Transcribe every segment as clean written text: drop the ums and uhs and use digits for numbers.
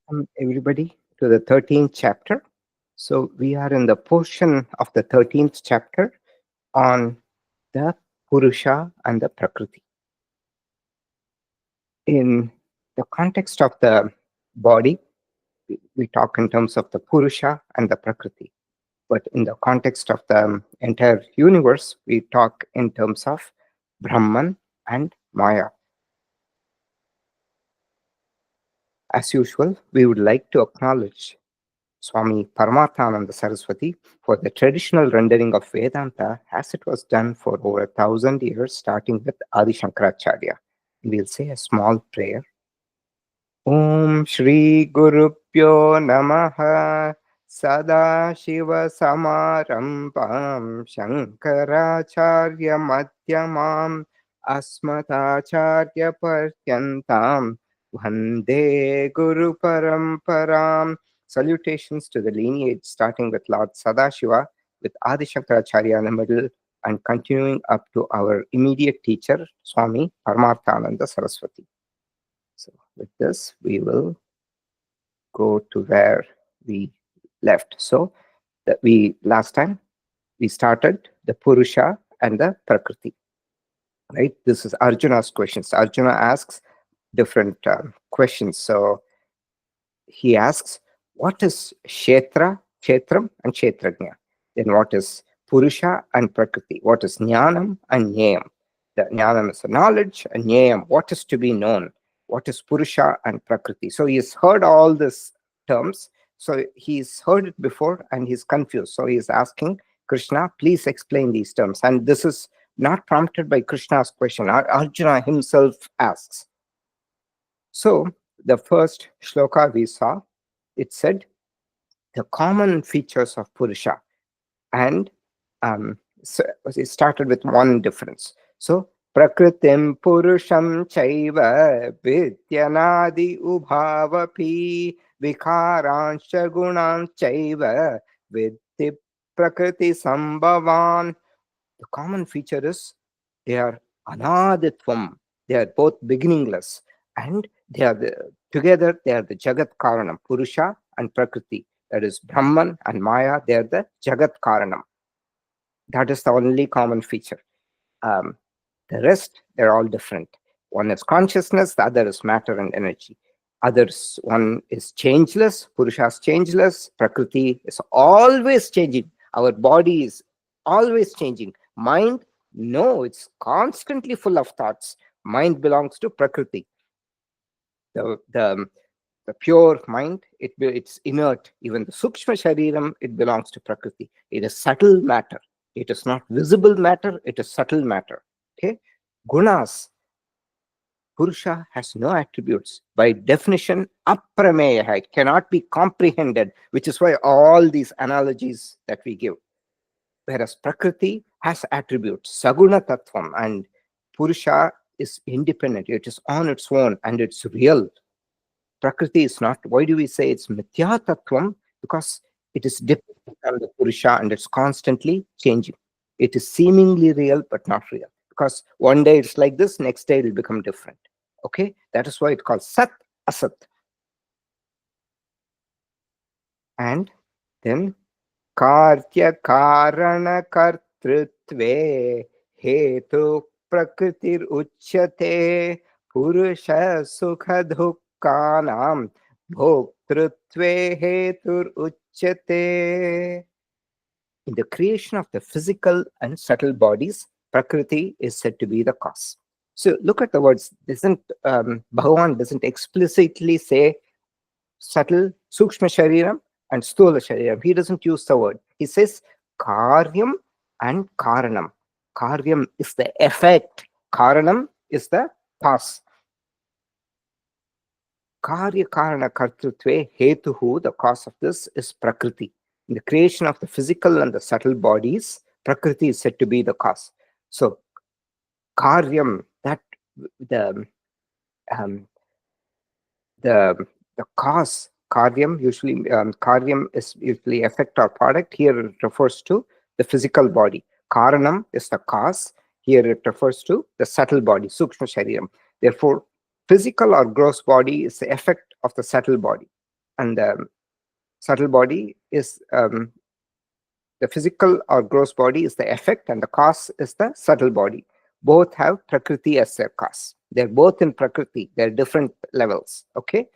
Welcome everybody to the 13th chapter. So we are in the portion of the 13th chapter on the Purusha and the Prakriti. In the context of the body, we talk in terms of the Purusha and the Prakriti. But in the context of the entire universe, we talk in terms of Brahman and Maya. As usual, we would like to acknowledge Swami Paramarthananda Saraswati for the traditional rendering of Vedanta as it was done for over 1,000 years, starting with Adi Shankaracharya. We'll say a small prayer. Om Shri Guru Pyo Namaha Sada Shiva Samarambam Shankaracharya Madhyamam Asmatacharya Partyantam Vande Guru Paramparam. Salutations to the lineage starting with Lord Sadashiva, with Adi Shankaracharya in the middle, and continuing up to our immediate teacher, Swami Paramarthananda Saraswati. So with this, we will go to where we left. So that last time we started the Purusha and the Prakriti. Right? This is Arjuna's questions. Arjuna asks different questions. So he asks, what is Kshetra, Kshetram, and Kshetrajna? Then what is Purusha and Prakriti? What is Jnanam and Jnayam? The Jnanam is the knowledge, and Jnayam, what is to be known? What is Purusha and Prakriti? So he's heard all these terms. So he's heard it before and he's confused. So he's asking Krishna, please explain these terms. And this is not prompted by Krishna's question. Arjuna himself asks. So the first shloka we saw, it said the common features of Purusha. And so it started with one difference. So Prakritim Purusham Chaiva Vidyanadi Ubhavapi Vikarancha Gunan Chaiva Vidhi Prakriti Sambhavan. The common feature is they are anaditvam. They are both beginningless, and together they are the Jagat Karanam, Purusha and Prakriti. That is Brahman and Maya. They are the Jagat Karanam. That is the only common feature. The rest, they're all different. One is consciousness, the other is matter and energy. One is changeless, Purusha is changeless, Prakriti is always changing. Our body is always changing. Mind, no, it's constantly full of thoughts. Mind belongs to Prakriti. The pure mind, it's inert. Even the Sukshma Shariram, it belongs to Prakriti. It is subtle matter. It is not visible matter, it is subtle matter. Okay? Gunas, Purusha has no attributes. By definition, aprameya, it cannot be comprehended, which is why all these analogies that we give. Whereas Prakriti has attributes, Saguna Tattvam, and Purusha is independent. It is on its own and it's real. Prakriti is not. Why do we say it's Mithya Tattvam? Because it is dependent on the Purusha and it's constantly changing. It is seemingly real, but not real. Because one day it's like this, next day it will become different. Okay? That is why it's called Sat Asat. And then Kartya Karana Kartrutve Hetu Prakritir Uchyate Purusha Sukha Dukkanam Bhoktrutve Hetur Uchyate. In the creation of the physical and subtle bodies, Prakriti is said to be the cause. So look at the words. Bhagavan doesn't explicitly say subtle, Sukshma Shariram and Stula Shariram. He doesn't use the word. He says Karyam and Karanam. Karyam is the effect. Karanam is the cause. Karya Karana Kartrutve Hetuhu, the cause of this is Prakriti. In the creation of the physical and the subtle bodies, Prakriti is said to be the cause. So, Karyam, that the cause, Karyam, usually Karyam is usually effect or product. Here it refers to the physical body. Karanam is the cause. Here it refers to the subtle body, Sukshma Shariram. Therefore, physical or gross body is the effect of the subtle body. and the subtle body is the physical or gross body is the effect, and the cause is the subtle body. Both have Prakriti as their cause. They're both in Prakriti. They're different levels. Okay.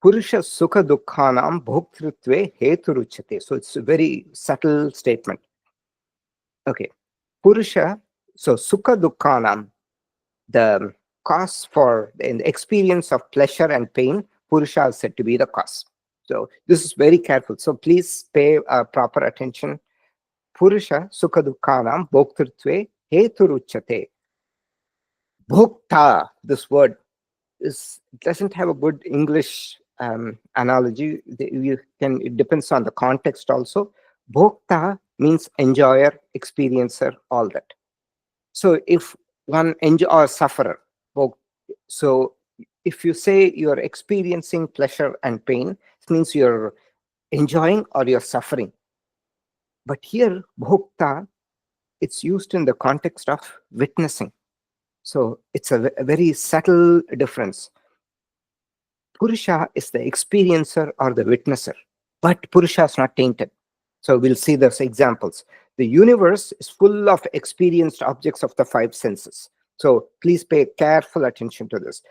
Purusha sukha dukkhanam bhoktritve heturuchate. So it's a very subtle statement. Okay. Purusha, so sukha dukkhanam, the cause for the experience of pleasure and pain, Purusha is said to be the cause. So this is very careful. So please pay proper attention. Purusha sukha dukkhanam bhoktritve heturuchate. Bhokta, this word doesn't have a good English analogy. It depends on the context also. Bhokta means enjoyer, experiencer, all that. So if one enjoy or sufferer, so if you say you're experiencing pleasure and pain, it means you're enjoying or you're suffering. But here, bhokta, it's used in the context of witnessing. So it's a very subtle difference. Purusha is the experiencer or the witnesser, but Purusha is not tainted. So we'll see those examples. The universe is full of experienced objects of the five senses. So please pay careful attention to this.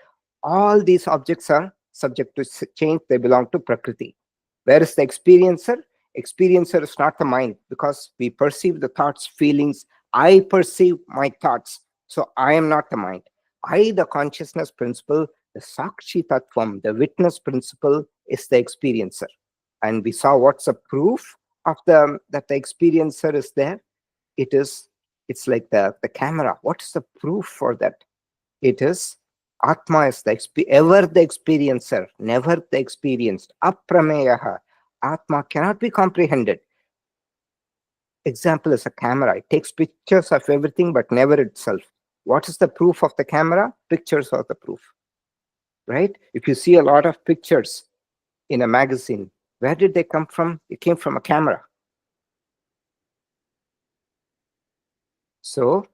All these objects are subject to change. They belong to Prakriti. Where is the experiencer? Experiencer is not the mind, because we perceive the thoughts, feelings. I perceive my thoughts. So I am not the mind. I, the consciousness principle, the Sakshi Tattvam, the witness principle, is the experiencer. And we saw what's the proof of that the experiencer is there. It's like the camera. What is the proof for that? It is Atma is ever the experiencer, never the experienced. Aprameyaha. Atma cannot be comprehended. Example is a camera. It takes pictures of everything, but never itself. What is the proof of the camera? Pictures are the proof. Right? If you see a lot of pictures in a magazine, where did they come from? It came from a camera. So,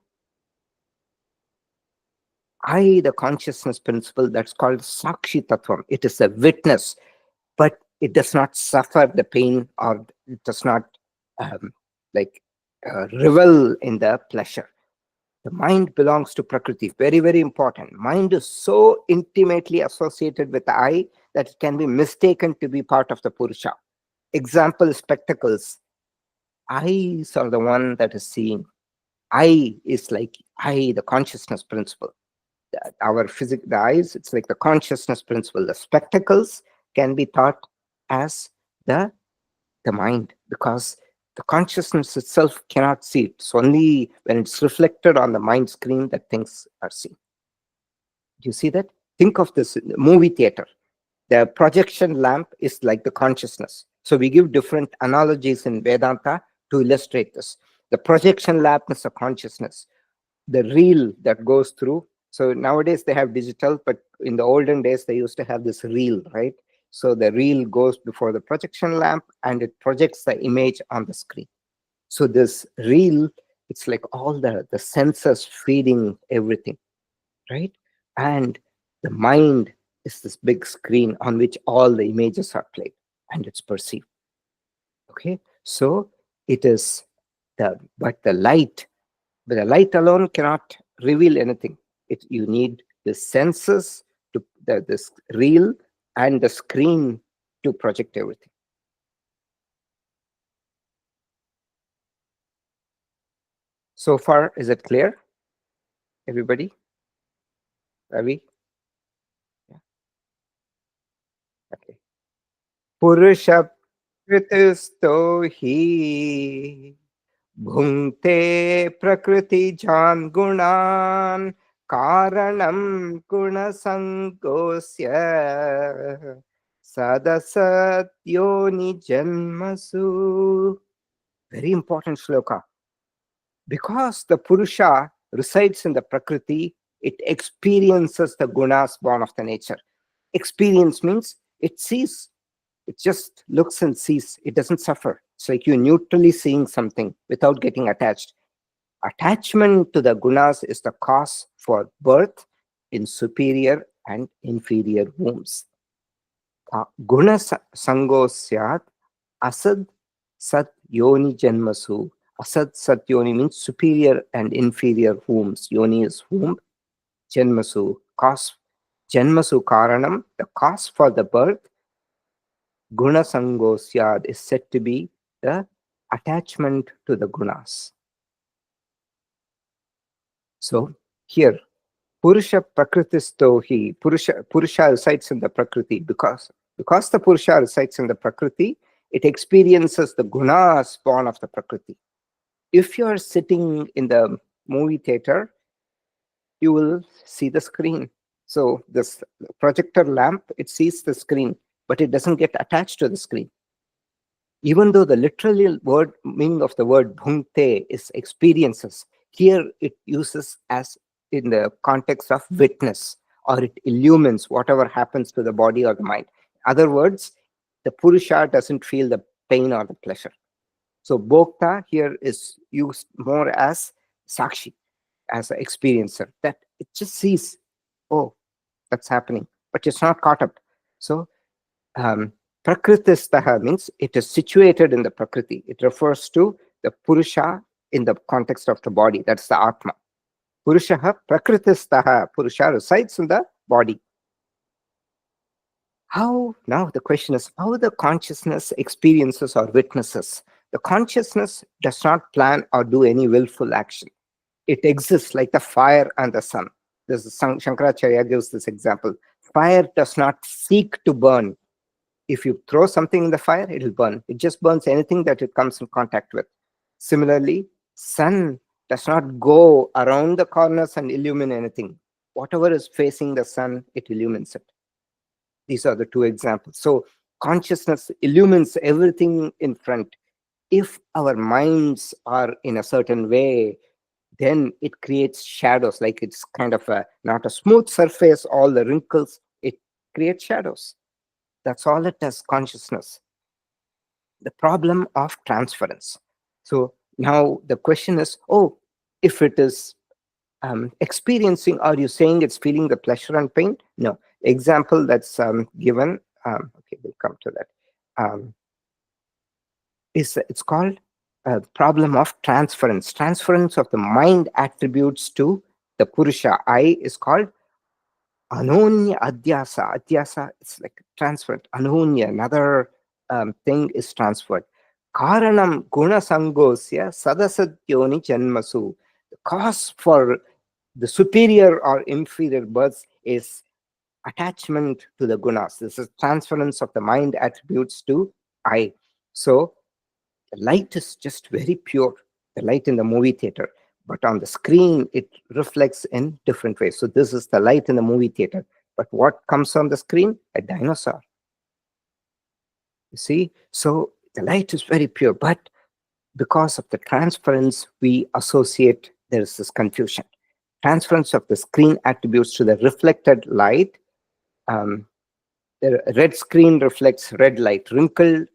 I, the consciousness principle, that's called Sakshi Tattvam. It is a witness, but it does not suffer the pain, or it does not revel in the pleasure. The mind belongs to Prakriti. Very, very important. Mind is so intimately associated with the I that it can be mistaken to be part of the Purusha. Example, spectacles. Eyes are the one that is seeing. I is like I, the consciousness principle. The eyes, it's like the consciousness principle. The spectacles can be thought as the mind, because the consciousness itself cannot see it. It's only when it's reflected on the mind screen that things are seen. Do you see that? Think of this movie theater. The projection lamp is like the consciousness. So we give different analogies in Vedanta to illustrate this. The projection lamp is a consciousness. The reel that goes through. So nowadays they have digital, but in the olden days they used to have this reel, right? So the reel goes before the projection lamp and it projects the image on the screen. So this reel, it's like all the sensors feeding everything, right? And the mind is this big screen on which all the images are played and it's perceived. Okay, so it is but the light alone cannot reveal anything. You need the senses, to this reel and the screen to project everything. So far, is it clear, everybody? Ravi? Yeah. Okay. Purusha Pritisto hi bhungte prakriti jan gunan karanam guna sangosya sadasat yoni janmasu. Very important shloka. Because the Purusha resides in the Prakriti, it experiences the gunas born of the nature. Experience means it sees. It just looks and sees. It doesn't suffer. It's like you're neutrally seeing something without getting attached. Attachment to the gunas is the cause for birth in superior and inferior wombs. Guna sango syat asad sat yoni janmasu. Asad sat yoni means superior and inferior wombs. Yoni is womb. Janmasu, cause. Janmasu karanam, the cause for the birth. Guna sango syad is said to be the attachment to the gunas. So here, Purusha Prakritisto hi, Purusha resides in the Prakriti because the Purusha resides in the Prakriti, it experiences the gunas born of the Prakriti. If you are sitting in the movie theater, you will see the screen. So this projector lamp, it sees the screen, but it doesn't get attached to the screen. Even though the literal word meaning of the word bhunkte is experiences, here it uses as in the context of witness, or it illumines whatever happens to the body or the mind. In other words, the Purusha doesn't feel the pain or the pleasure. So Bhokta here is used more as Sakshi, as an experiencer, that it just sees, oh, that's happening, but it's not caught up. So Prakritistaha means it is situated in the Prakriti. It refers to the Purusha in the context of the body. That's the Atma. Purushaha Prakritistaha. Purusha resides in the body. How, now the question is, how the consciousness experiences or witnesses? The consciousness does not plan or do any willful action. It exists like the fire and the sun. This is Shankaracharya gives this example. Fire does not seek to burn. If you throw something in the fire, it will burn. It just burns anything that it comes in contact with. Similarly, sun does not go around the corners and illumine anything. Whatever is facing the sun, it illumines it. These are the two examples. So consciousness illumines everything in front. If our minds are in a certain way, then it creates shadows, like it's kind of not a smooth surface, all the wrinkles, it creates shadows. That's all it does, consciousness. The problem of transference. So now the question is, oh, if it is experiencing, are you saying it's feeling the pleasure and pain? No. Example that's given, okay, we'll come to that. It's called problem of transference. Transference of the mind attributes to the Purusha. I is called Anonya Adhyasa. Adhyasa is like transferred. Anonya, another thing is transferred. Karanam Guna Sangosya Sadasatyoni Janmasu. The cause for the superior or inferior births is attachment to the gunas. This is transference of the mind attributes to I. So the light is just very pure, the light in the movie theater, but on the screen it reflects in different ways. So this is the light in the movie theater, but what comes on the screen? A dinosaur. You see, so the light is very pure, but because of the transference we associate, there is this confusion. Transference of the screen attributes to the reflected light. The red screen reflects red light. Wrinkled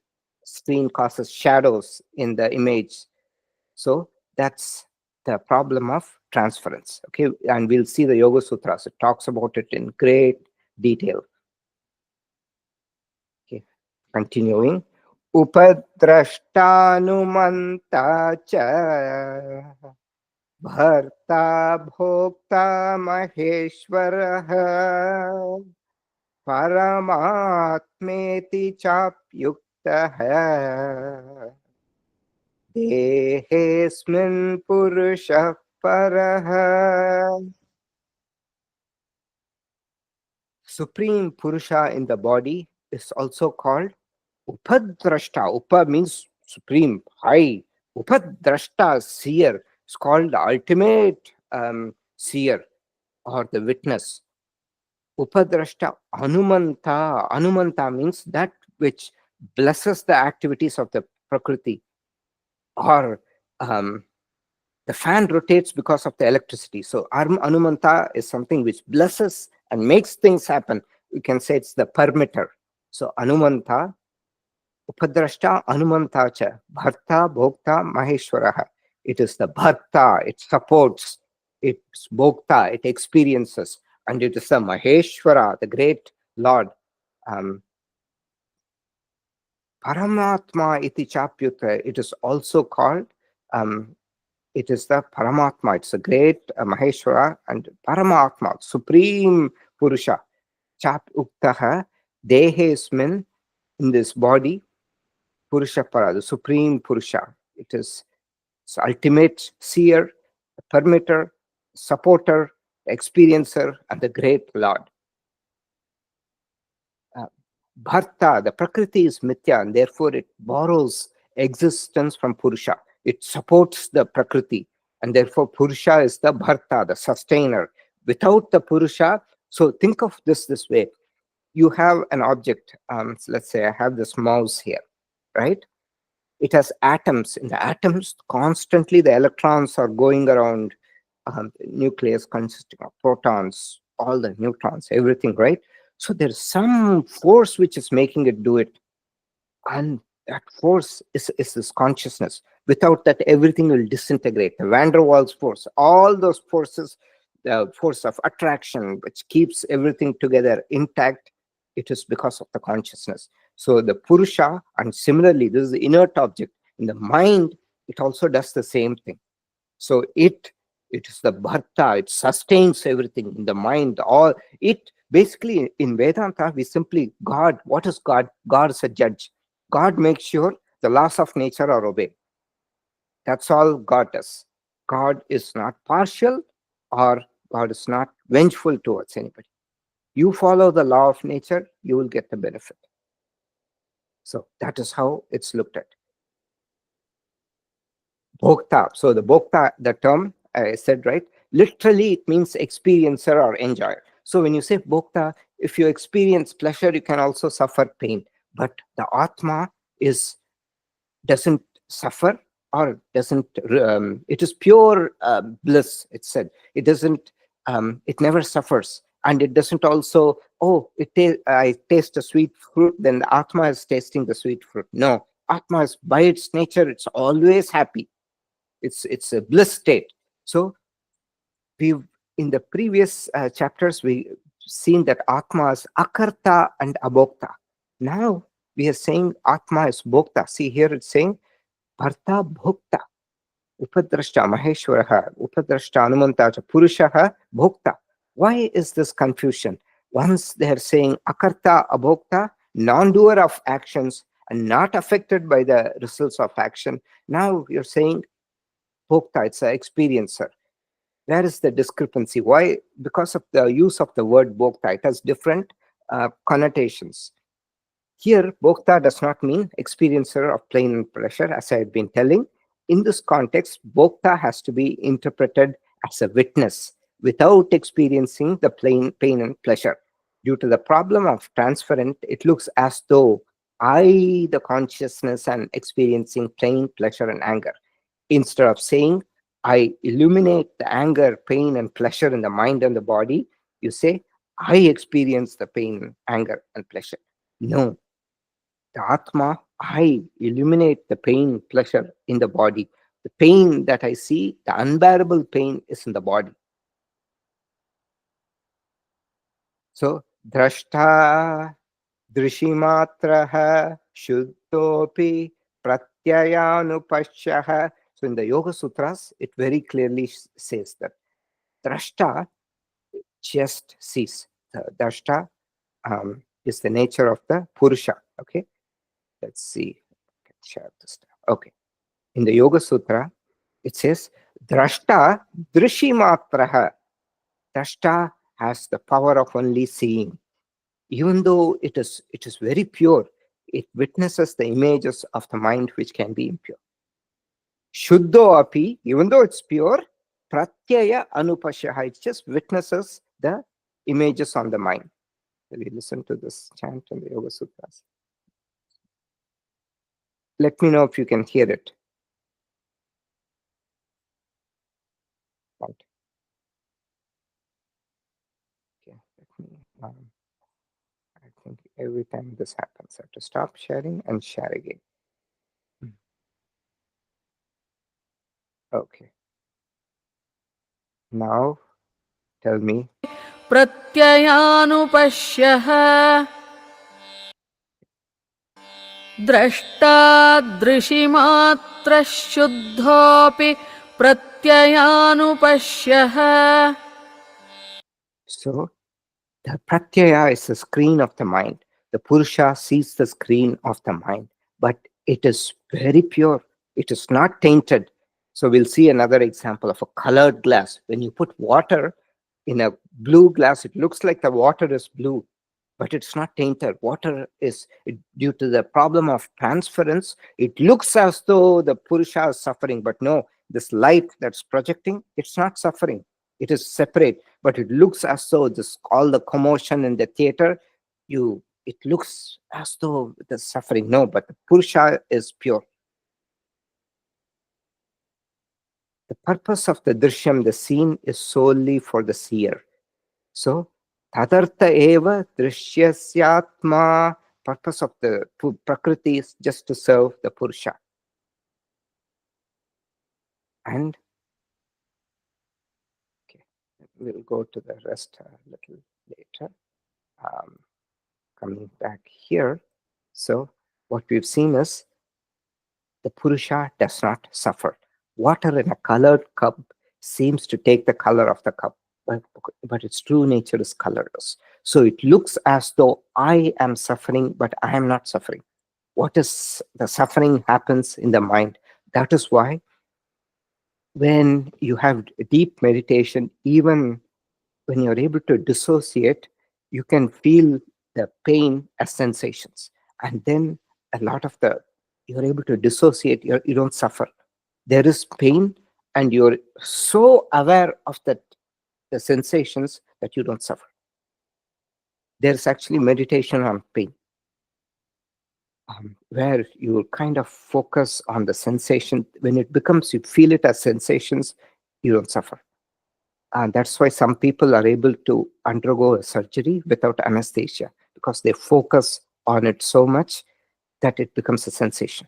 screen causes shadows in the image. So that's the problem of transference. Okay, and we'll see the Yoga Sutras. It talks about it in great detail. Okay, continuing. Upadrashtanumanta cha bharta bhokta maheshwaraha paramatmeti chapyuktaha dehesmin purusha paraha. Supreme Purusha in the body is also called Upadrashta. Upa means supreme, high. Upadrashta, seer, is called the ultimate seer or the witness. Upadrashta Anumanta. Anumanta means that which blesses the activities of the Prakriti. Or the fan rotates because of the electricity. So Anumanta is something which blesses and makes things happen. We can say it's the permitter. So Anumanta, Upadrashta Anumanta cha, Bharta Bhokta Maheshwaraha. It is the Bharta, it supports, it's Bhokta, it experiences, and it is the Maheshwara, the great Lord. Paramatma iti chapyuta, it is also called, it is the Paramatma, it's a great Maheshwara and Paramatma, Supreme Purusha. Chap uktaha, dehesmin, in this body, Purusha Para, the Supreme Purusha. It is ultimate seer, permitter, supporter, experiencer, and the great Lord. Bharta, the Prakriti is Mithya, and therefore it borrows existence from Purusha. It supports the Prakriti, and therefore Purusha is the Bharta, the sustainer. Without the Purusha, so think of this way. You have an object, so let's say I have this mouse here, right? It has atoms. In the atoms, constantly the electrons are going around, the nucleus consisting of protons, all the neutrons, everything, right? So there's some force which is making it do it. And that force is this consciousness. Without that, everything will disintegrate. The Van der Waals force, all those forces, the force of attraction, which keeps everything together intact, it is because of the consciousness. So the Purusha, and similarly, this is the inert object. In the mind, it also does the same thing. So it is the bharta, it sustains everything in the mind. All it basically, in Vedanta, we simply, God, what is God? God is a judge. God makes sure the laws of nature are obeyed. That's all God does. God is not partial, or God is not vengeful towards anybody. You follow the law of nature, you will get the benefit. So that is how it's looked at. Bhokta. So the bhokta, the term I said, right? Literally, it means experiencer or enjoyer. So when you say bhokta, if you experience pleasure, you can also suffer pain. But the Atma is doesn't suffer, or doesn't. It is pure bliss. It said it doesn't. It never suffers, and it doesn't also. Oh, I taste a sweet fruit, then the Atma is tasting the sweet fruit. No, Atma is by its nature. It's always happy. It's a bliss state. So we've, in the previous chapters, we seen that Atma is akarta and abhokta. Now we are saying Atma is bhokta. See, here it's saying bharta bhokta, upadrashta maheshwaraha, upadrashta anumanta cha purushaha bhokta. Why is this confusion? Once they are saying akarta abhokta, non-doer of actions and not affected by the results of action, now you're saying bhokta, it's an experiencer. Where is the discrepancy? Why? Because of the use of the word bhokta. It has different connotations. Here, bhokta does not mean experiencer of pain and pleasure, as I had been telling. In this context, bhokta has to be interpreted as a witness without experiencing the pain and pleasure. Due to the problem of transferent, it looks as though I, the consciousness, am experiencing pain, pleasure, and anger. Instead of saying, I illuminate the anger, pain, and pleasure in the mind and the body, you say, I experience the pain, anger, and pleasure. No, the Atma, I illuminate the pain, pleasure in the body. The pain that I see, the unbearable pain, is in the body. So, drashta, drishimatraha, shuddhopi, pratyayanupashyaha. So, in the Yoga Sutras, it very clearly says that drashta just sees. The drashta is the nature of the Purusha. Okay, let's see. I can share this stuff. Okay. In the Yoga Sutra, it says, Drashta Drishimatraha. Drashta has the power of only seeing. Even though it is very pure, it witnesses the images of the mind which can be impure. Shuddho api, even though it's pure, pratyaya anupashyaha, it just witnesses the images on the mind. Will you listen to this chant in the Yoga Sutras? Let me know if you can hear it. Right. Okay, let me. I think every time this happens, I have to stop sharing and share again. Okay. Now tell me. प्रत्ययानुपश्यः द्रष्टादृशिमात्रः शुद्धोऽपि प्रत्ययानुपश्यः. So the pratyaya is the screen of the mind. The Purusha sees the screen of the mind, but it is very pure. It is not tainted. So we'll see another example of a colored glass. When you put water in a blue glass, it looks like the water is blue, but it's not tainted. Water is, due to the problem of transference, it looks as though the Purusha is suffering, but no, this light that's projecting, it's not suffering. It is separate, but it looks as though this all the commotion in the theater, it looks as though the suffering. No, but the Purusha is pure. The purpose of the drishyam, the scene, is solely for the seer. So, tadartha eva drishyasya. Purpose of the Prakriti is just to serve the Purusha. And okay, we'll go to the rest a little later. Coming back here. So, what we've seen is the Purusha does not suffer. Water in a colored cup seems to take the color of the cup, but its true nature is colorless. So it looks as though I am suffering, but I am not suffering. What is the suffering happens in the mind? That is why when you have deep meditation, even when you're able to dissociate, you can feel the pain as sensations. And then a lot of you're able to dissociate, you don't suffer. There is pain, and you're so aware of the sensations that you don't suffer. There's actually meditation on pain, where you kind of focus on the sensation. When it becomes, you feel it as sensations, you don't suffer. And that's why some people are able to undergo a surgery without anesthesia, because they focus on it so much that it becomes a sensation.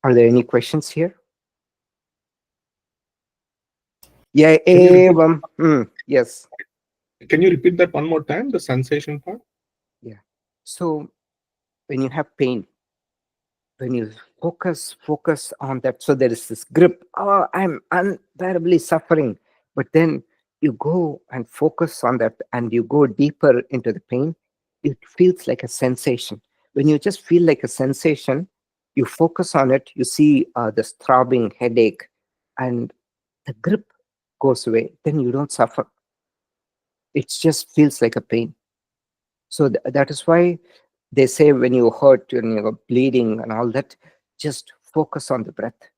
Are there any questions here? Yeah, Can you repeat, yes. can you repeat that one more time, the sensation part? Yeah. So when you have pain, when you focus on that, so there is this grip. Oh, I'm unbearably suffering. But then you go and focus on that, and you go deeper into the pain. It feels like a sensation. When you just feel like a sensation, you focus on it, you see this throbbing headache, and the grip goes away. Then you don't suffer. It just feels like a pain. So that is why they say when you hurt, when you're bleeding and all that, just focus on the breath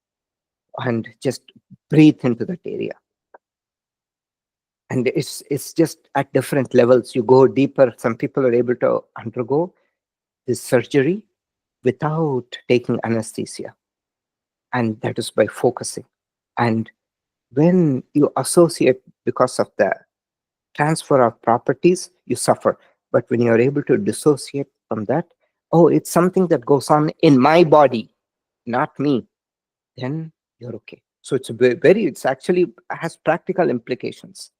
and just breathe into that area. And it's just at different levels. You go deeper. Some people are able to undergo this surgery without taking anesthesia, and that is by focusing. And when you associate because of the transfer of properties, you suffer. But when you're able to dissociate from that, oh, it's something that goes on in my body, not me, then you're okay. So it's actually has practical implications.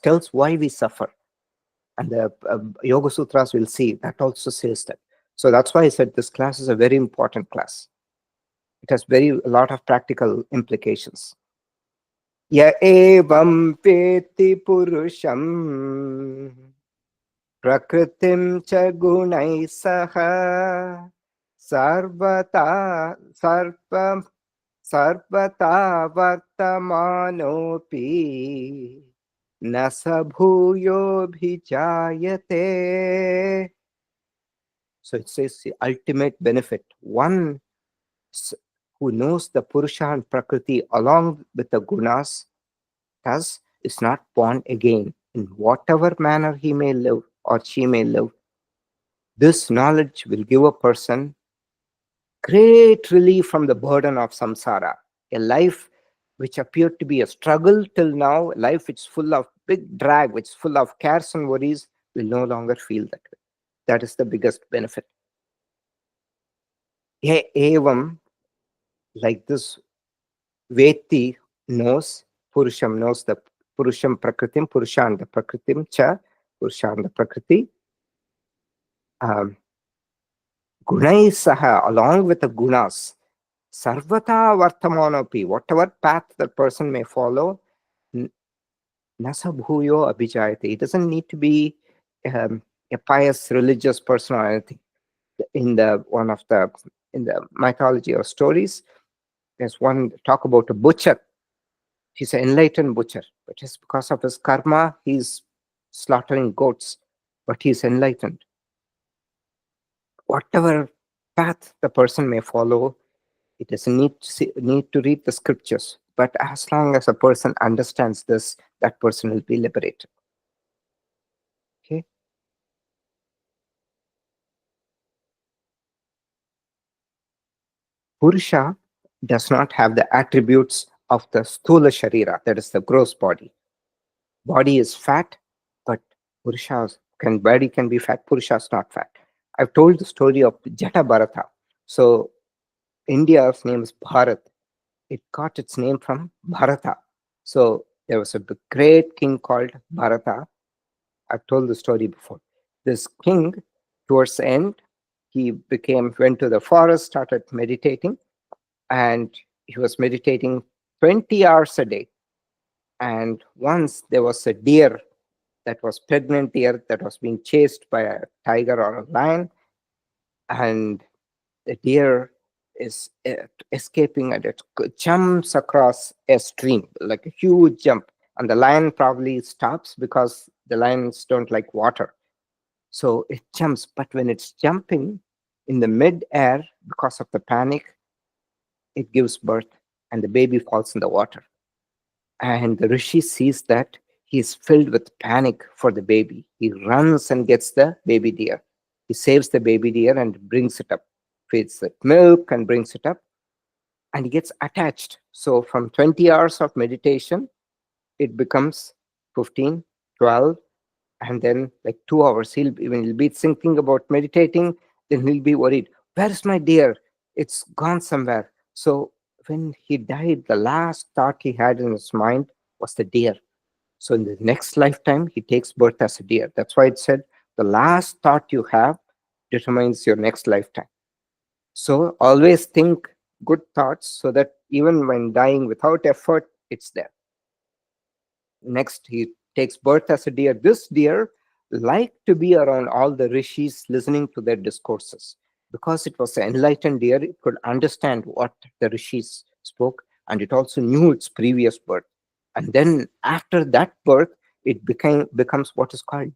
Tells why we suffer. And the Yoga Sutras will see that also says that. So that's why I said this class is a very important class. It has a lot of practical implications. Ya evam peti purusham prakritim cha gunai saha sarvata sarvata vartamanopi nasa bhuyo bhijayate. So it says the ultimate benefit. One who knows the Purusha and Prakriti along with the gunas, thus is not born again in whatever manner he may live or she may live. This knowledge will give a person great relief from the burden of samsara, a life which appeared to be a struggle till now, a life which is full of big drag, which is full of cares and worries, will no longer feel that way. That is the biggest benefit. Evam, like this, Veti knows, Purusham knows the Purusham Prakritim, Purushanda Prakritim Cha, Purushanda Prakriti. Um, Gunai Saha, along with the gunas, Sarvata Vartamanopi, whatever path the person may follow, Nasa Bhuyo Abhijayate. It doesn't need to be a pious religious person or anything. In the one of the in the mythology or stories, there's one talk about a butcher. He's an enlightened butcher, but just because of his karma, he's slaughtering goats, but he's enlightened. Whatever path the person may follow, it doesn't need to read the scriptures. But as long as a person understands this, that person will be liberated. Okay. Purusha does not have the attributes of the sthula sharira, that is the gross body. Body is fat, but body can be fat. Purusha is not fat. I've told the story of Jata Bharata. So India's name is Bharat. It got its name from Bharata. So there was a great king called Bharata. I've told the story before. This king, towards the end, he went to the forest, started meditating, and he was meditating 20 hours a day. And once there was a deer that was pregnant deer that was being chased by a tiger or a lion, and the deer is escaping, and it jumps across a stream like a huge jump, and the lion probably stops because the lions don't like water, so it jumps. But when it's jumping in the mid-air, because of the panic, it gives birth and the baby falls in the water. And the rishi sees that, he's filled with panic for the baby. He runs and gets the baby deer. He saves the baby deer and brings it up, feeds it milk and brings it up, and he gets attached. So from 20 hours of meditation, it becomes 15, 12, and then like 2 hours. When he'll be thinking about meditating, then he'll be worried. Where's my deer? It's gone somewhere. So when he died, the last thought he had in his mind was the deer. So in the next lifetime, he takes birth as a deer. That's why it said the last thought you have determines your next lifetime. So always think good thoughts so that even when dying without effort, it's there. Next, he takes birth as a deer. This deer liked to be around all the rishis, listening to their discourses. Because it was an enlightened deer, it could understand what the rishis spoke, and it also knew its previous birth. And then after that birth, it becomes what is called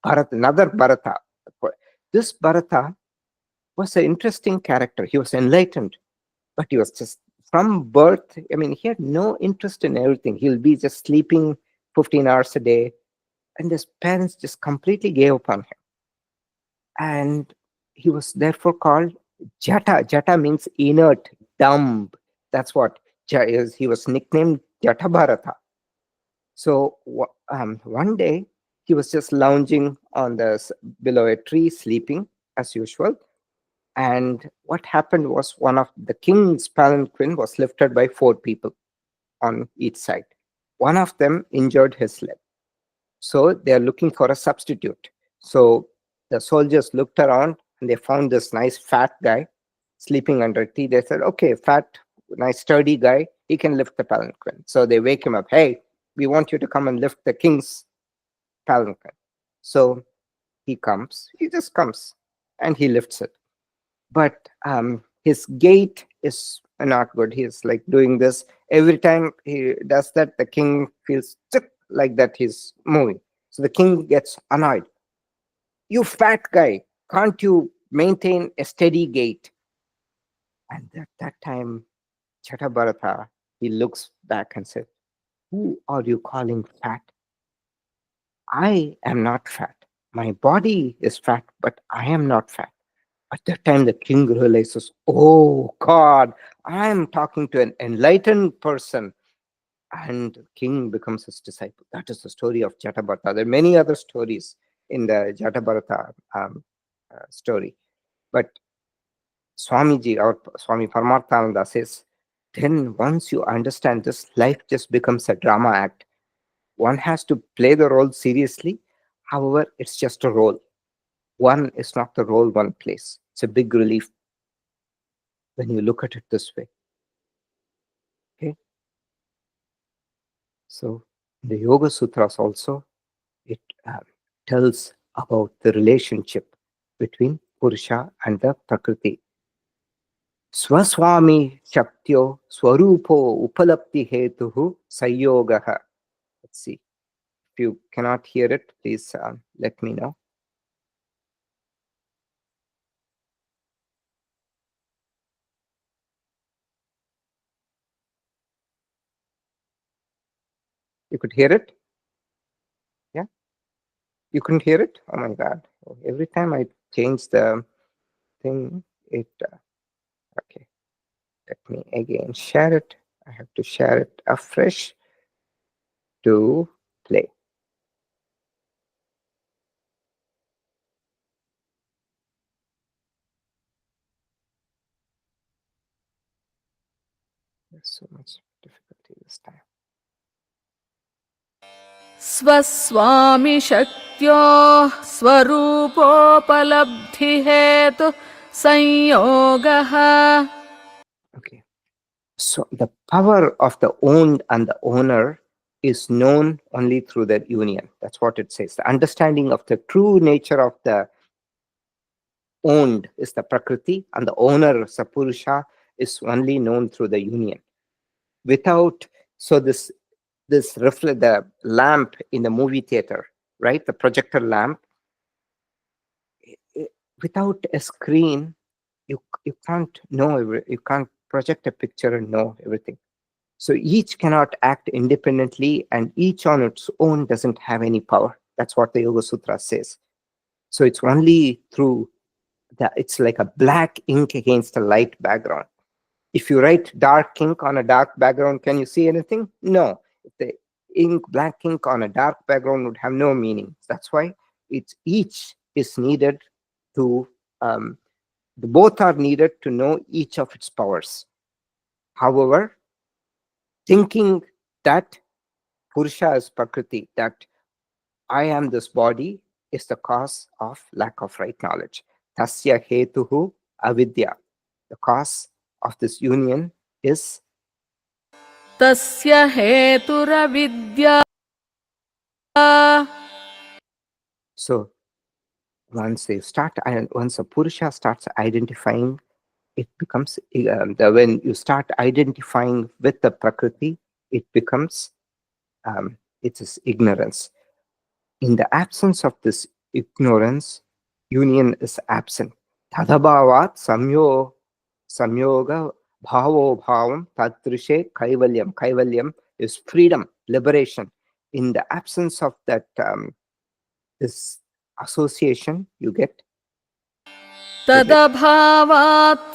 Bharata, another Bharata. This Bharata was an interesting character. He was enlightened, but he was just from birth. I mean, he had no interest in everything. He'll be just sleeping 15 hours a day, and his parents just completely gave up on him. And he was therefore called Jata. Jata means inert, dumb. That's what is. He was nicknamed Jata Bharata. So one day he was just lounging on below a tree, sleeping as usual. And what happened was, one of the king's palanquin was lifted by 4 people on each side. One of them injured his leg. So they are looking for a substitute. So the soldiers looked around and they found this nice fat guy sleeping under a tree. They said, okay, fat, nice sturdy guy, he can lift the palanquin. So they wake him up. Hey, we want you to come and lift the king's palanquin. So he just comes and he lifts it. But his gait is not good. He's like doing this. Every time he does that, the king feels like that he's moving. So the king gets annoyed. You fat guy, can't you maintain a steady gait? And at that time, Chatabharata, he looks back and said, who are you calling fat? I am not fat. My body is fat, but I am not fat. At that time, the king realizes, oh God, I am talking to an enlightened person. And the king becomes his disciple. That is the story of Jatabharata. There are many other stories in the Jatabharata story. But Swamiji, our Swami Paramarthananda says, then once you understand this, life just becomes a drama act. One has to play the role seriously. However, it's just a role. One is not the role one plays. It's a big relief when you look at it this way. Okay. So the Yoga Sutras also, it tells about the relationship between Purusha and the Prakriti. Swaswami Shaktyo Swarupo Upalapti Hetuhu Sayogaha. Let's see. If you cannot hear it, please let me know. You could hear it? Yeah? You couldn't hear it? Oh my God. Every time I change the thing, it. Okay. Let me again share it. I have to share it afresh to play. There's so much difficulty this time. स्वस्वामि शक्त्योः स्वरूपोपलब्धिहेतु संयोगः. Okay. So the power of the owned and the owner is known only through their union. That's what it says. The understanding of the true nature of the owned is the Prakriti, and the owner, Sapurusha, is only known through the union. Without, so this reflect the lamp in the movie theater, right? The projector lamp. Without a screen, you can't know you can't project a picture and know everything. So each cannot act independently, and each on its own doesn't have any power. That's what the Yoga Sutra says. So it's only through it's like a black ink against a light background. If you write dark ink on a dark background, can you see anything? No. If the black ink on a dark background would have no meaning. That's why each is needed to both are needed to know each of its powers. However, thinking that Purusha is Prakriti, that I am this body, is the cause of lack of right knowledge. Tasya hetuhu avidya. The cause of this union is. तस्य हेतुरविद्या. So once a Purusha starts identifying, it becomes when you start identifying with the Prakriti, it becomes it is ignorance. In the absence of this ignorance, union is absent. Tadabhavat samyoga bhavo bhavam tadrishe kaivalyam. Kaivalyam is freedom, liberation. In the absence of that this association, you get तदभावात्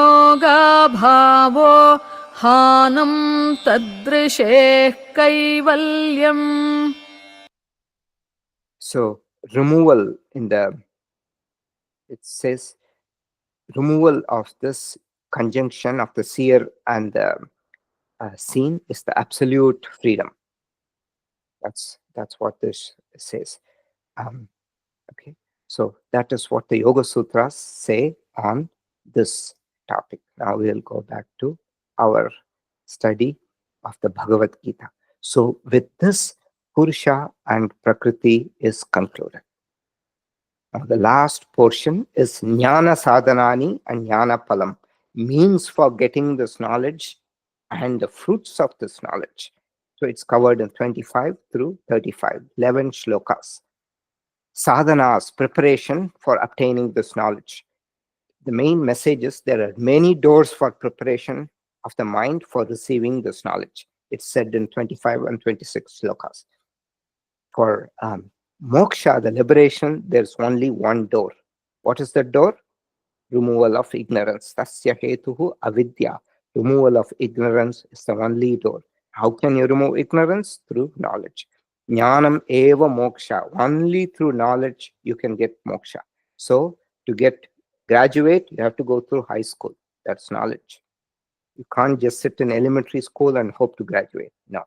संयोगाभावो हानं तदृशेः कैवल्यम्. so removal it says removal of this conjunction of the seer and the seen is the absolute freedom. That's what this says. Okay, so that is what the Yoga Sutras say on this topic. Now we'll go back to our study of the Bhagavad Gita. So with this, Purusha and Prakriti is concluded. Now the last portion is Jnana Sadhanani and Jnana Palam, means for getting this knowledge and the fruits of this knowledge. So it's covered in 25 through 35, 11 shlokas. Sadhanas, preparation for obtaining this knowledge. The main message is there are many doors for preparation of the mind for receiving this knowledge. It's said in 25 and 26 shlokas. For moksha, the liberation, there's only one door. What is the door? Removal of ignorance. Tasya hetuhu avidya. Removal of ignorance is the only door. How can you remove ignorance? Through knowledge. Jnanam eva moksha. Only through knowledge you can get moksha. So to graduate, you have to go through high school. That's knowledge. You can't just sit in elementary school and hope to graduate. No.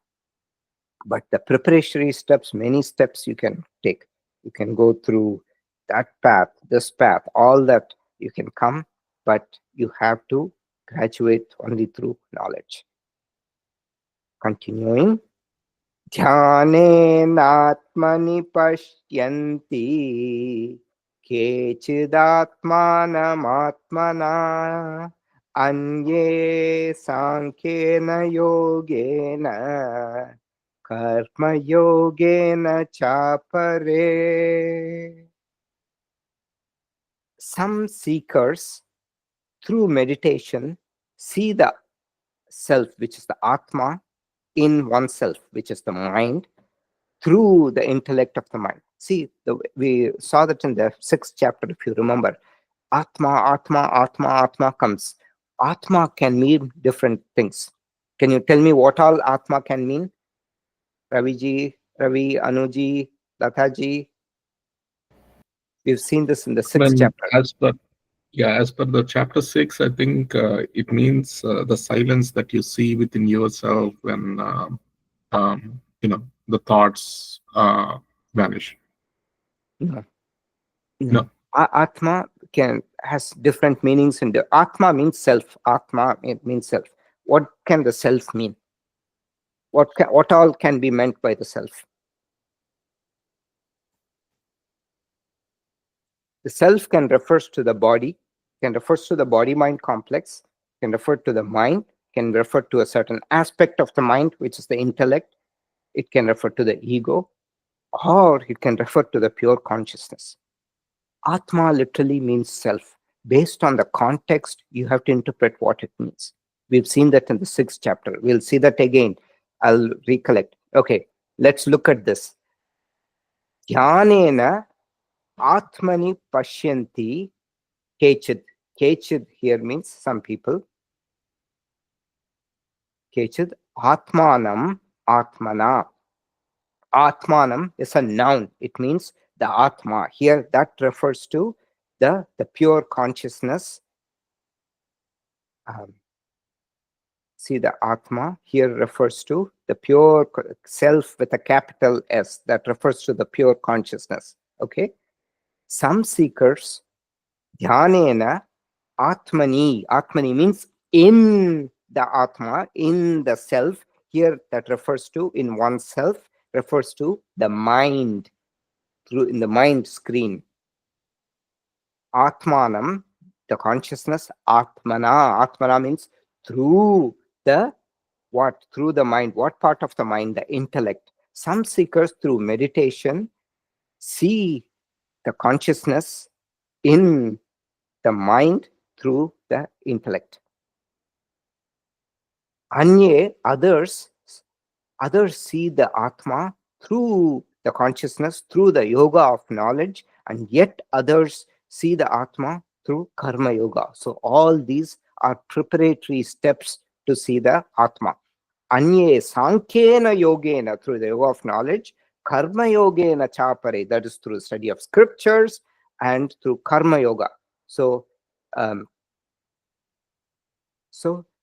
But the preparatory steps, many steps you can take. You can go through that path, this path, all that you can come, but you have to graduate only through knowledge. Continuing. ध्यानेनात्मनि पश्यन्ति केचिदात्मानमात्मना अन्ये सांख्येन योगेन कर्मयोगेन चापरे. Some seekers through meditation see the self, which is the Atma, in oneself, which is the mind, through the intellect of the mind. See, we saw that in the 6th chapter, if you remember. Atma, Atma, Atma, Atma comes. Atma can mean different things. Can you tell me what all Atma can mean? Raviji, Ravi, Anuji, Lataji. We've seen this in the 6th chapter. As per the chapter 6, I think it means the silence that you see within yourself when the thoughts vanish. No. Atma has different meanings. In the Atma means self. Atma, it means self. What can the self mean? What all can be meant by the self? The self can refer to the body, can refer to the body-mind complex, can refer to the mind, can refer to a certain aspect of the mind, which is the intellect. It can refer to the ego, or it can refer to the pure consciousness. Atma literally means self. Based on the context, you have to interpret what it means. We've seen that in the 6th chapter. We'll see that again. I'll recollect. Okay, let's look at this. Dhyanena Atmani Pashyanti Kechid. Kechid here means some people. Kechid Atmanam Atmana. Atmanam is a noun. It means the Atma. Here that refers to the pure consciousness. See, the Atma here refers to the pure self with a capital S. That refers to the pure consciousness. Okay. Some seekers, dhyanena Atmani. Atmani means in the Atma, in the self. Here that refers to in oneself, refers to the mind, in the mind screen. Atmanam, the consciousness. Atmana. Atmana means through the what? Through the mind. What part of the mind? The intellect. Some seekers through meditation see the consciousness in the mind through the intellect. Anye, others see the Atma through the consciousness, through the yoga of knowledge, and yet others see the Atma through karma yoga. So all these are preparatory steps to see the Atma. Anye sankhena yogena, through the yoga of knowledge, karma yogena chapare, that is through study of scriptures, and through karma yoga. So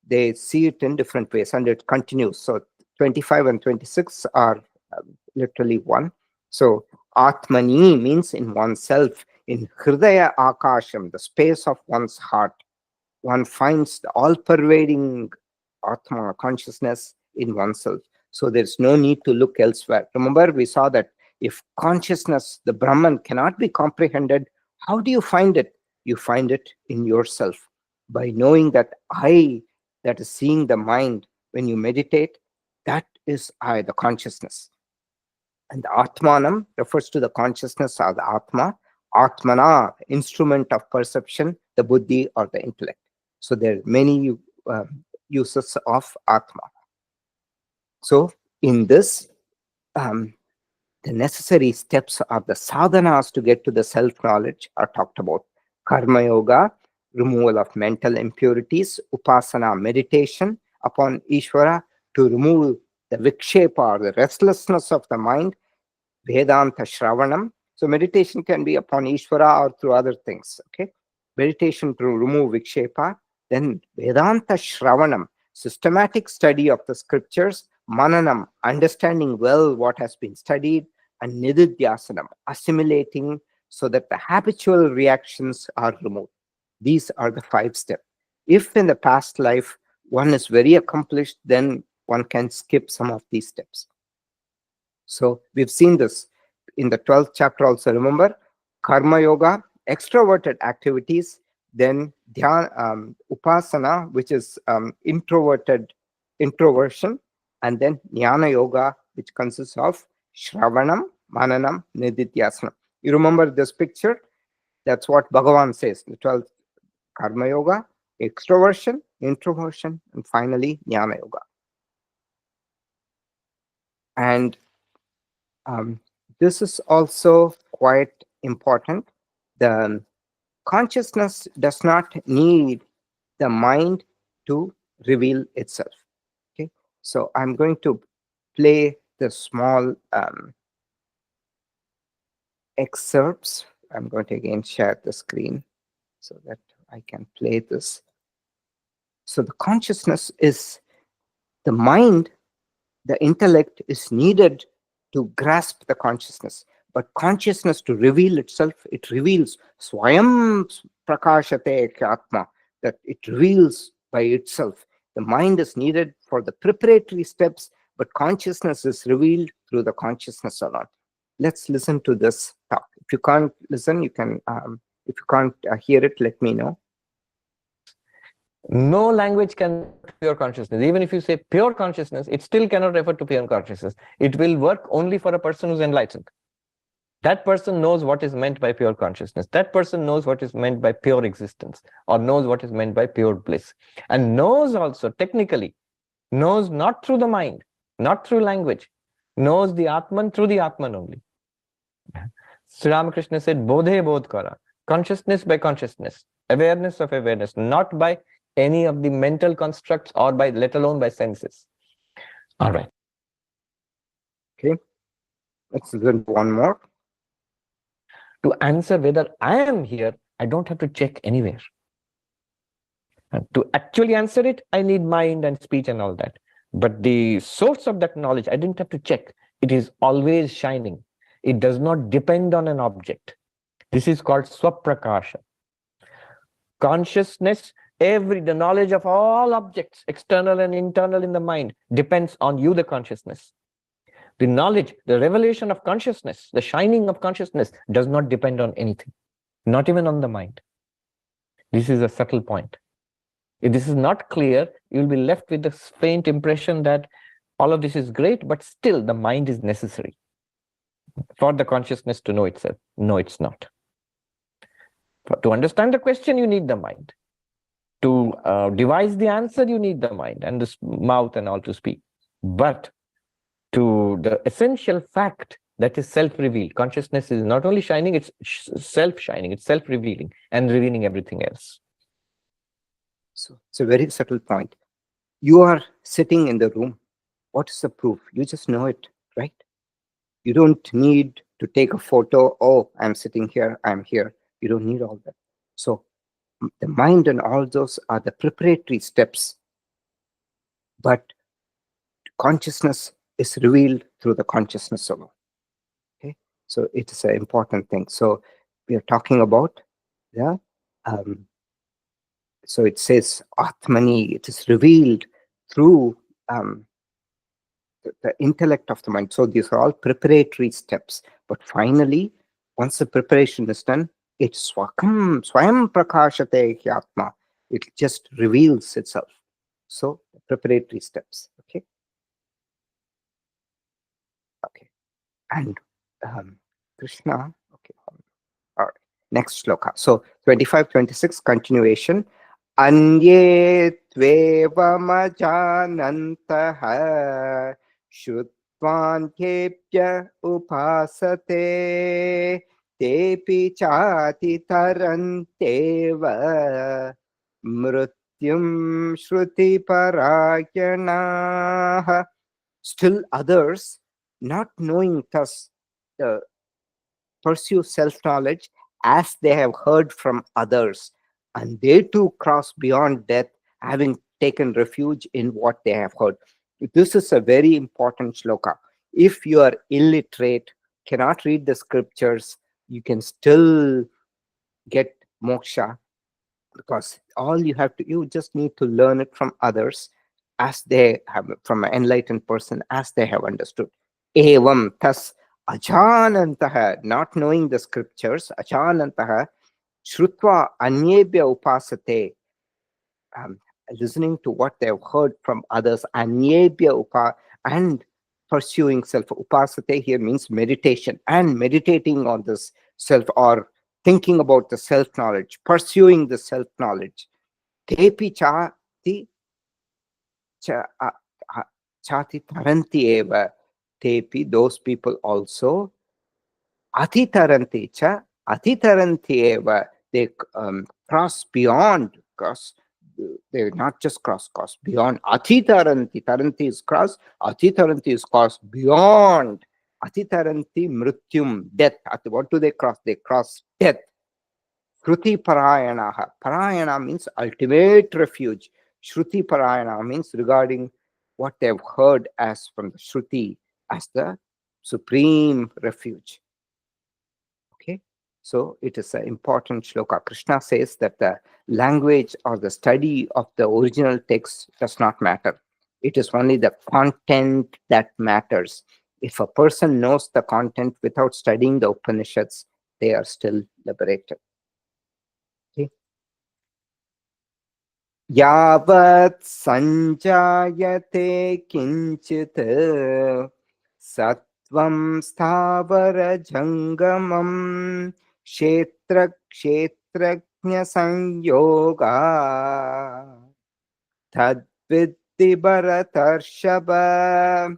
they see it in different ways, and it continues. So 25 and 26 are literally one. So Atmani means in oneself, in Hridaya Akasham, the space of one's heart. One finds the all-pervading Atma, consciousness, in oneself. So there's no need to look elsewhere. Remember, we saw that if consciousness, the Brahman, cannot be comprehended, how do you find it? You find it in yourself. By knowing that I, that is seeing the mind, when you meditate, that is I, the consciousness. And the Atmanam refers to the consciousness of the Atma. Atmana, instrument of perception, the buddhi or the intellect. So there are many uses of Atma. So in this, the necessary steps of the sadhanas to get to the self-knowledge are talked about. Karma yoga, removal of mental impurities. Upasana, meditation upon Ishvara to remove the vikshepa, or the restlessness of the mind. Vedanta shravanam. So meditation can be upon Ishvara or through other things. Okay, meditation to remove vikshepa. Then Vedanta shravanam, systematic study of the scriptures. mananam, understanding well what has been studied, and nididhyasanam, assimilating so that the habitual reactions are removed. These are the 5 steps. If in the past life one is very accomplished, then one can skip some of these steps. So we've seen this in the 12th chapter also. Remember, karma yoga, extroverted activities, then dhyana, upasana, which is introversion, and then jnana yoga, which consists of shravanam, mananam, nididhyasanam. You remember this picture? That's what Bhagavan says. The 12th karma yoga, extroversion, introversion, and finally jnana yoga. And this is also quite important. The consciousness does not need the mind to reveal itself. Okay, so I'm going to play the small excerpts. I'm going to again share the screen so that I can play this. So the consciousness is the mind, the intellect is needed to grasp the consciousness, but consciousness to reveal itself, it reveals swayam prakashate atma, that it reveals by itself. The mind is needed for the preparatory steps, but consciousness is revealed through the consciousness alone. Let's listen to this talk. If you can't listen, you can, if you can't hear it, let me know. No language can refer to pure consciousness. Even if you say pure consciousness, it still cannot refer to pure consciousness. It will work only for a person who's enlightened. That person knows what is meant by pure consciousness. That person knows what is meant by pure existence, or knows what is meant by pure bliss. And knows also, technically, knows not through the mind, not through language, knows the Atman through the Atman only. Sri Ramakrishna said, Bodhe Bodhkara, consciousness by consciousness, awareness of awareness, not by any of the mental constructs or by, let alone by senses. All right. Okay, let's listen to one more. To answer whether I am here, I don't have to check anywhere. And to actually answer it, I need mind and speech and all that. But the source of that knowledge, I didn't have to check. It is always shining. It does not depend on an object. This is called swaprakasha. Consciousness, the knowledge of all objects, external and internal in the mind, depends on you, the consciousness. The knowledge, the revelation of consciousness, the shining of consciousness does not depend on anything, not even on the mind. This is a subtle point. If this is not clear, you will be left with this faint impression that all of this is great, but still the mind is necessary for the consciousness to know itself. No, it's not. To understand the question, you need the mind. To devise the answer, you need the mind and the mouth and all to speak. But to the essential fact that is self-revealed, consciousness is not only shining, it's self-shining, it's self-revealing and revealing everything else. So it's a very subtle point. You are sitting in the room. What is the proof? You just know it, right? You don't need to take a photo. Oh, I'm sitting here, I'm here. You don't need all that. So the mind and all those are the preparatory steps. But consciousness is revealed through the consciousness alone. Okay, so it is an important thing. So we are talking about the so it says Atmani, it is revealed through the intellect of the mind. So these are all preparatory steps. But finally, once the preparation is done, it's swakam, swayam prakashate atma. It just reveals itself. So preparatory steps. Okay. Okay. And Krishna. Okay. All right. Next shloka. So 25, 26, continuation. Anye tvevamajanantah Shrutvanyepya upasate tepi chati taranteva mrutyum shruti parayanaha. Still others, not knowing thus, pursue self-knowledge as they have heard from others, and they too cross beyond death, having taken refuge in what they have heard. This is a very important shloka. If you are illiterate, cannot read the scriptures, you can still get moksha, because all you have to, you just need to learn it from others, as they have, from an enlightened person, as they have understood. Evam thus ajanantaha, not knowing the scriptures, ajanantaha shrutva anyebhya upasate, um, listening to what they've heard from others, anyebhya and pursuing self. Upasate here means meditation, and meditating on this self, or thinking about the self knowledge, pursuing the self knowledge. Tepi chati chati taranti eva. Tepi, those people also. Atitaranti cha atitaranti eva. They cross beyond, cross. They not just cross beyond. Atitaranti, taranti is cross. Atitaranti is cross beyond. Atitaranti mrityum, death. What do they cross? They cross death. Shruti parayanaha. Parayana means ultimate refuge. Shruti parayana means regarding what they've heard as from the Shruti as the supreme refuge. Okay, so it is an important shloka. Krishna says that the language or the study of the original text does not matter. It is only the content that matters. If a person knows the content without studying the Upanishads, they are still liberated. Okay. Yavat sanjayate kinchit satvam sthavara jangamam kshetra kshetrajna sanyoga tadviddhi bharatarshava.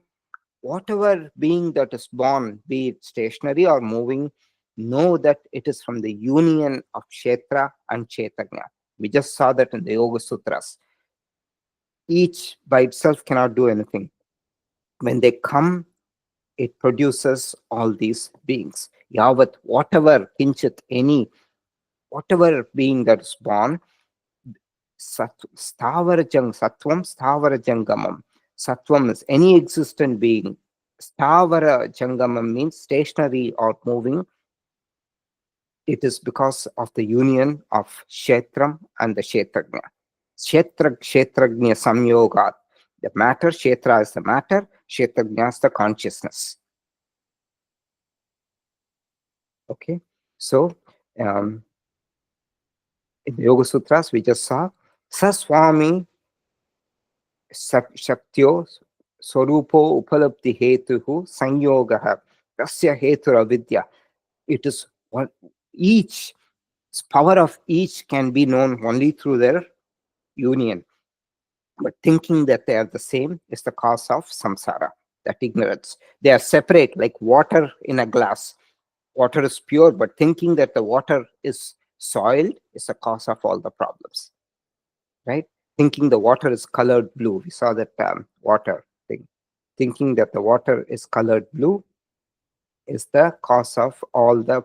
Whatever being that is born, be it stationary or moving, know that it is from the union of kshetra and kshetrajna. We just saw that in the Yoga Sutras. Each by itself cannot do anything. When they come, it produces all these beings. Yavat, whatever, kinchit, any, whatever being that is born, sthavara sattvam sthavara jangamam. Sattvam is any existent being. Sthavara jangamam means stationary or moving. It is because of the union of Kshetram and the Kshetrajna. Kshetrajna samyogat. The matter, Kshetra is the matter, Kshetrajna is the consciousness. Okay, so in the Yoga Sutras, we just saw Saswami Shaktyo Swarupo Upalabdhi Hetuhu Sanyogaha Rasya Hetura Vidya. It is one, each power of each can be known only through their union. But thinking that they are the same is the cause of samsara, that ignorance. They are separate, like water in a glass. Water is pure, but thinking that the water is soiled is the cause of all the problems, right? Thinking the water is colored blue. We saw that water thing. Thinking that the water is colored blue is the cause of all the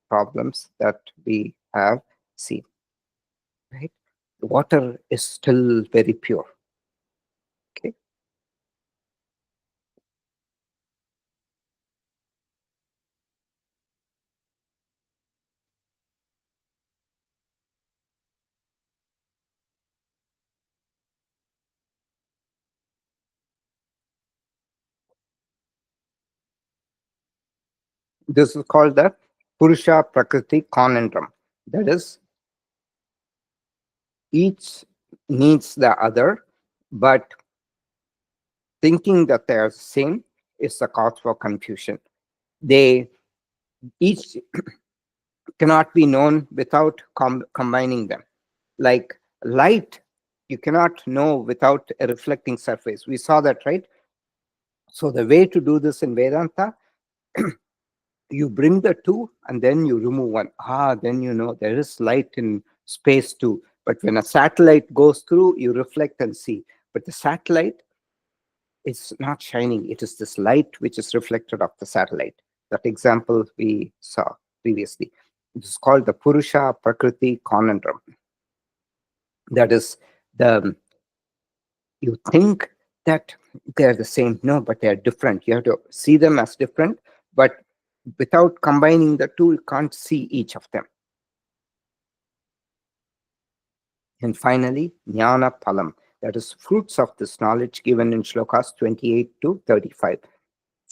problems that we have seen, right? The water is still very pure. Okay. This is called the Purusha Prakriti conundrum. That is, each needs the other, but thinking that they are the same is the cause for confusion. They each cannot be known without combining them. Like light, you cannot know without a reflecting surface. We saw that, right? So the way to do this in Vedanta, you bring the two and then you remove one. Then you know there is light in space too. But when a satellite goes through, you reflect and see. But the satellite is not shining. It is this light which is reflected off the satellite. That example we saw previously. It is called the Purusha Prakriti conundrum. That is, you think that they're the same. No, but they're different. You have to see them as different, but without combining the two, you can't see each of them. And finally, jnana palam, that is fruits of this knowledge given in shlokas 28 to 35.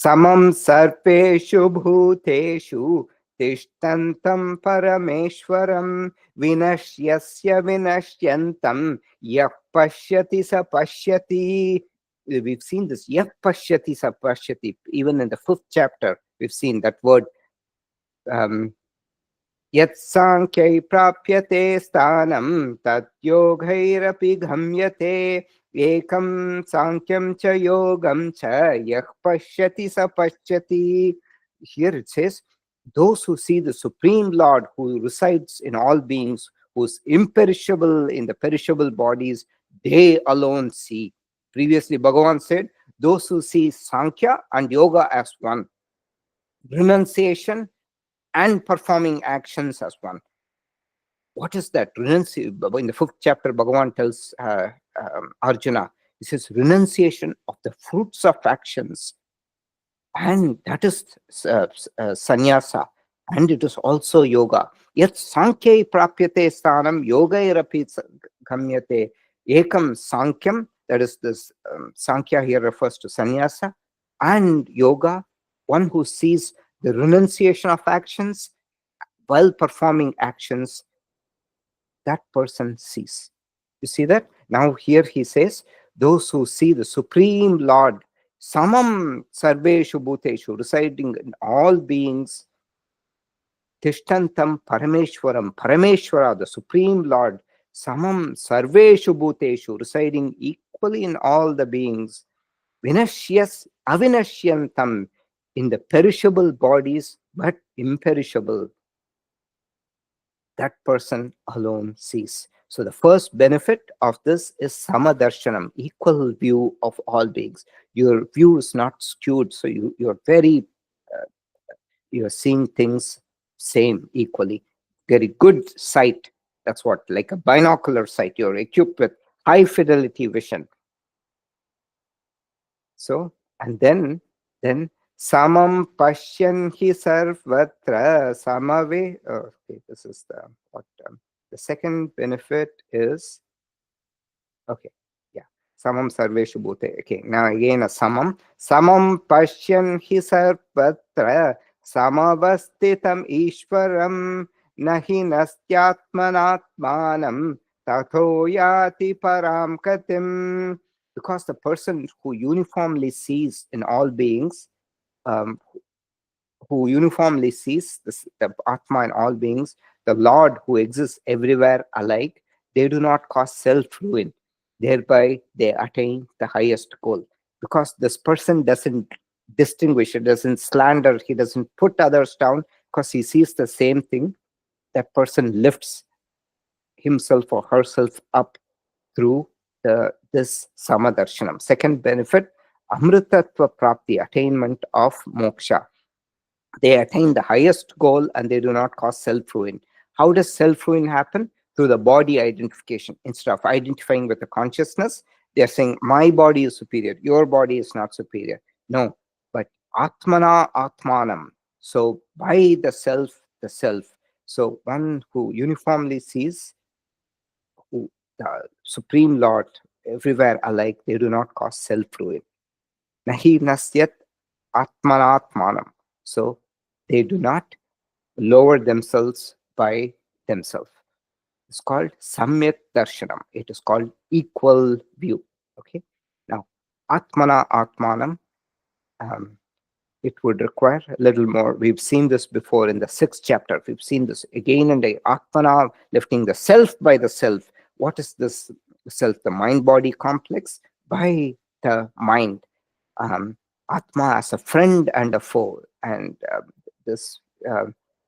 Samam sarpeshu bhuteshu tishtantam parameshwaram vinashyasya vinashyantam yah pashyati sa pashyati. We've seen this yah pashyati sa pashyati. Even in the 5th chapter, we've seen that word. Yat sankhya prapyate sthanam tat yoghairapi ghamyate ekam sankyam cha yogam cha yah pashyati sa pashyati. Here it says, those who see the Supreme Lord who resides in all beings, who is imperishable in the perishable bodies, they alone see. Previously, Bhagavan said, those who see Sankhya and Yoga as one, renunciation and performing actions as one. What is that? Renunciation. In the 5th chapter, Bhagavan tells Arjuna, he says, renunciation of the fruits of actions. And that is sannyasa. And it is also yoga. Yet sankhya prapyate sthanam yogairapi gamyate ekam sankyam. That is this sankhya here refers to sannyasa. And yoga, one who sees the renunciation of actions while performing actions, that person sees. You see that? Now here he says, those who see the Supreme Lord, samam sarveshu bhuteshu, residing in all beings, tishtantam parameshwaram, parameshwara, the Supreme Lord, samam sarveshu bhuteshu, residing equally in all the beings, vinashyas avinashyantam, in the perishable bodies but imperishable, that person alone sees. So the first benefit of this is samadarshanam, equal view of all beings. Your view is not skewed, so you're very you're seeing things same, equally. Very good sight. That's what, like a binocular sight. You're equipped with high fidelity vision. So, and then samam pashyan hi sarvatra samave. Oh, okay, this is the what the second benefit is. Okay, yeah, samam sarveshu bhute. Okay, now again a samam pashyan hi sarvatra samavastitam ishvaram nahi nastyatmanatmanam tatho yati param katim. Because the person who uniformly sees in all beings, who uniformly sees the Atma in all beings, the Lord who exists everywhere alike, they do not cause self-ruin. Thereby, they attain the highest goal. Because this person doesn't distinguish, he doesn't slander, he doesn't put others down, because he sees the same thing. That person lifts himself or herself up through this samadarshanam. Second benefit, amritatva prapti, attainment of moksha. They attain the highest goal and they do not cause self-ruin. How does self-ruin happen? Through the body identification. Instead of identifying with the consciousness, they are saying, my body is superior, your body is not superior. No, but atmana atmanam. So by the self. So one who uniformly sees who the Supreme Lord everywhere alike, they do not cause self-ruin. Nahi nasyat atmanatmanam. So they do not lower themselves by themselves. It's called samyak darshanam. It is called equal view. Okay. Now, atmana atmanam, it would require a little more. We've seen this before in the 6th chapter. We've seen this again and again. Atmana, lifting the self by the self. What is this self? The mind-body complex by the mind. Atma as a friend and a foe. And this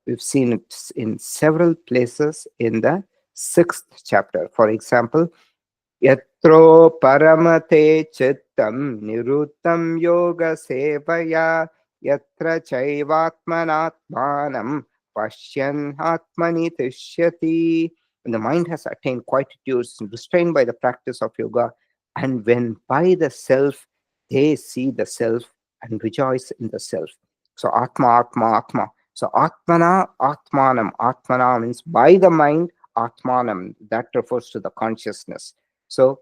we've seen it in several places in the 6th chapter. For example, yatro paramate chittam niruttam yoga sevaya yatra chaivatmanatmanam pashyan atmani tishyati. When the mind has attained quietude, restrained by the practice of yoga, And when by the self, they see the self and rejoice in the self. So Atma, Atma, Atma. So Atmana, Atmanam. Atmana means by the mind, Atmanam. That refers to the consciousness. So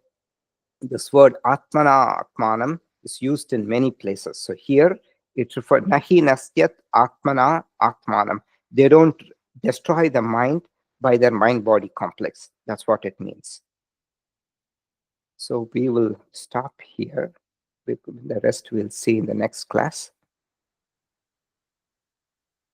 this word Atmana, Atmanam is used in many places. So here it refers Nahi Nastyat Atmana, Atmanam. They don't destroy the mind by their mind-body complex. That's what it means. So we will stop here. The rest we'll see in the next class.